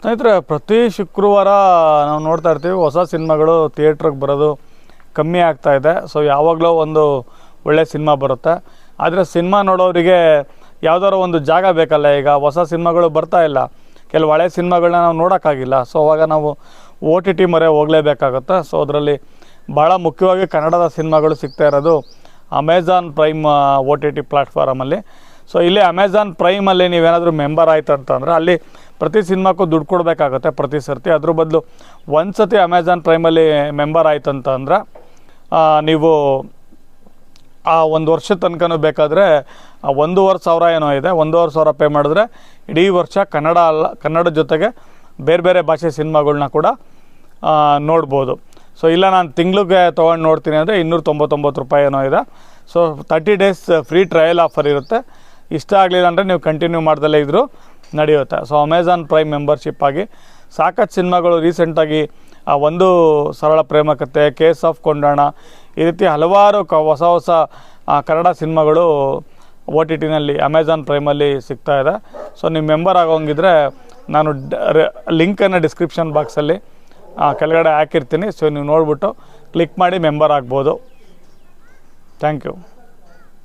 ಸ್ನೇಹಿತರೆ, ಪ್ರತಿ ಶುಕ್ರವಾರ ನಾವು ನೋಡ್ತಾ ಇರ್ತೀವಿ ಹೊಸ ಸಿನಿಮಾಗಳು ಥಿಯೇಟ್ರಿಗೆ ಬರೋದು ಕಮ್ಮಿ ಆಗ್ತಾಯಿದೆ. ಸೊ ಯಾವಾಗಲೂ ಒಂದು ಒಳ್ಳೆ ಸಿನಿಮಾ ಬರುತ್ತೆ. ಆದರೆ ಸಿನಿಮಾ ನೋಡೋರಿಗೆ ಯಾವುದಾದ್ರು ಒಂದು ಜಾಗ ಬೇಕಲ್ಲ. ಈಗ ಹೊಸ ಸಿನಿಮಾಗಳು ಬರ್ತಾ ಇಲ್ಲ, ಕೆಲವು ಹಳೆ ಸಿನಿಮಾಗಳನ್ನ ನಾವು ನೋಡೋಕ್ಕಾಗಿಲ್ಲ. ಸೊ ಅವಾಗ ನಾವು OTT ಮೊರೆ ಹೋಗಲೇಬೇಕಾಗುತ್ತೆ. ಸೊ ಅದರಲ್ಲಿ ಭಾಳ ಮುಖ್ಯವಾಗಿ ಕನ್ನಡದ ಸಿನಿಮಾಗಳು ಸಿಗ್ತಾ ಇರೋದು ಅಮೆಝಾನ್ ಪ್ರೈಮ್ OTT ಪ್ಲ್ಯಾಟ್ಫಾರಮಲ್ಲಿ. ಸೊ ಇಲ್ಲಿ ಅಮೆಝಾನ್ ಪ್ರೈಮಲ್ಲಿ ನೀವೇನಾದರೂ ಮೆಂಬರ್ ಆಯ್ತು ಅಂತಂದರೆ ಅಲ್ಲಿ ಪ್ರತಿ ಸಿನಿಮಾಕ್ಕೂ ದುಡ್ಡು ಕೊಡಬೇಕಾಗುತ್ತೆ ಪ್ರತಿ ಸರ್ತಿ. ಅದ್ರ ಬದಲು ಒಂದು ಸತಿ ಅಮೆಝಾನ್ ಪ್ರೈಮಲ್ಲಿ ಮೆಂಬರ್ ಆಯ್ತು ಅಂತಂದ್ರೆ ನೀವು ಆ 1 ವರ್ಷದ ತನಕ ಬೇಕಾದರೆ 1,500 ಏನೋ ಇದೆ, 1,500 ಪೇ ಮಾಡಿದ್ರೆ ಇಡೀ ವರ್ಷ ಕನ್ನಡ ಜೊತೆಗೆ ಬೇರೆ ಬೇರೆ ಭಾಷೆ ಸಿನಿಮಾಗಳ್ನ ಕೂಡ ನೋಡ್ಬೋದು. ಸೊ ಇಲ್ಲ ನಾನು ತಿಂಗಳಿಗೆ ತೊಗೊಂಡು ನೋಡ್ತೀನಿ ಅಂದರೆ 299 ರೂಪಾಯಿ ಏನೋ ಇದೆ. So 30 days free trial offer ಇರುತ್ತೆ. ಇಷ್ಟ ಆಗಲಿಲ್ಲ ಅಂದರೆ ನೀವು ಕಂಟಿನ್ಯೂ ಮಾಡ್ದಲ್ಲೇ ಇದ್ದರೂ ನಡೆಯುತ್ತೆ. ಸೊ ಅಮೆಝಾನ್ ಪ್ರೈಮ್ ಮೆಂಬರ್ಶಿಪ್ ಆಗಿ ಸಾಕಷ್ಟು ಸಿನಿಮಾಗಳು ರೀಸೆಂಟಾಗಿ ಒಂದು ಸರಳ ಪ್ರೇಮ ಕಥೆ, ಕೇಸ್ ಆಫ್ ಕೊಂಡಾಣ, ಈ ರೀತಿ ಹಲವಾರು ಹೊಸ ಕನ್ನಡ ಸಿನಿಮಾಗಳು OTTನಲ್ಲಿ ಅಮೆಝಾನ್ ಪ್ರೈಮಲ್ಲಿ ಸಿಗ್ತಾ ಇದೆ. ಸೊ ನೀವು ಮೆಂಬರ್ ಆಗೋಂಗಿದ್ರೆ ನಾನು ಲಿಂಕನ್ನು ಡಿಸ್ಕ್ರಿಪ್ಷನ್ ಬಾಕ್ಸಲ್ಲಿ ಕೆಳಗಡೆ ಹಾಕಿರ್ತೀನಿ. ಸೊ ನೀವು ನೋಡಿಬಿಟ್ಟು ಕ್ಲಿಕ್ ಮಾಡಿ ಮೆಂಬರ್ ಆಗ್ಬೋದು. Thank you.